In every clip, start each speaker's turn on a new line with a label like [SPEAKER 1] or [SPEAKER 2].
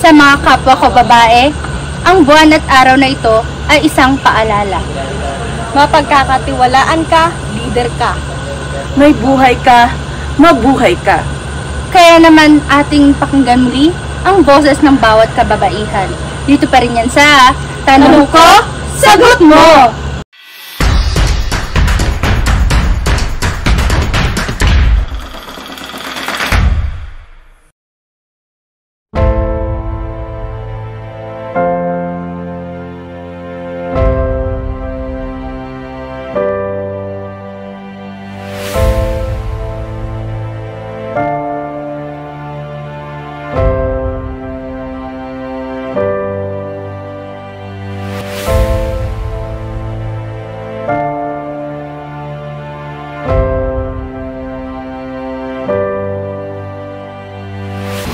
[SPEAKER 1] Sa mga kapwa ko babae, ang buwan at araw na ito ay isang paalala.
[SPEAKER 2] Mapagkakatiwalaan ka, leader ka.
[SPEAKER 3] May buhay ka, mabuhay ka.
[SPEAKER 1] Kaya naman ating pakinggan muli ang boses ng bawat kababaihan. Dito pa rin yan sa Tanong Ko, Sagot Mo!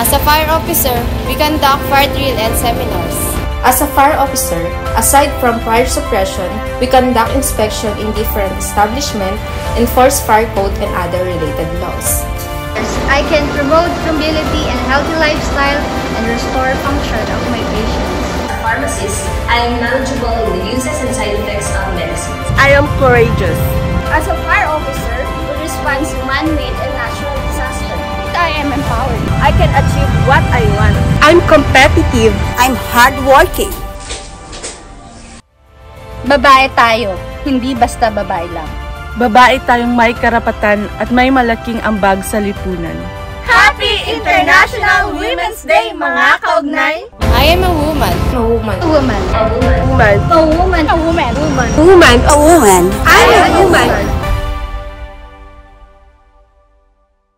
[SPEAKER 4] As a fire officer, we conduct fire drill and seminars.
[SPEAKER 5] As a fire officer, aside from fire suppression, we conduct inspection in different establishments, enforce fire code and other related laws.
[SPEAKER 6] I can promote mobility and healthy lifestyle and restore function of my patients.
[SPEAKER 7] As a pharmacist, I am knowledgeable in the uses and side effects of medicines.
[SPEAKER 3] I am courageous.
[SPEAKER 6] As a fire officer, who responds to man-made and natural disasters, I am empowered.
[SPEAKER 2] I can achieve what I want.
[SPEAKER 3] I'm competitive.
[SPEAKER 8] I'm hardworking.
[SPEAKER 1] Babae tayo, hindi basta babae lang.
[SPEAKER 3] Babae tayong may karapatan at may malaking ambag sa lipunan.
[SPEAKER 2] Happy International Women's Day, mga kaugnay!
[SPEAKER 4] I am a woman.
[SPEAKER 5] A woman.
[SPEAKER 6] A woman.
[SPEAKER 3] Woman.
[SPEAKER 6] A woman. A woman.
[SPEAKER 2] Woman.
[SPEAKER 8] Woman. A woman.
[SPEAKER 2] I am a woman.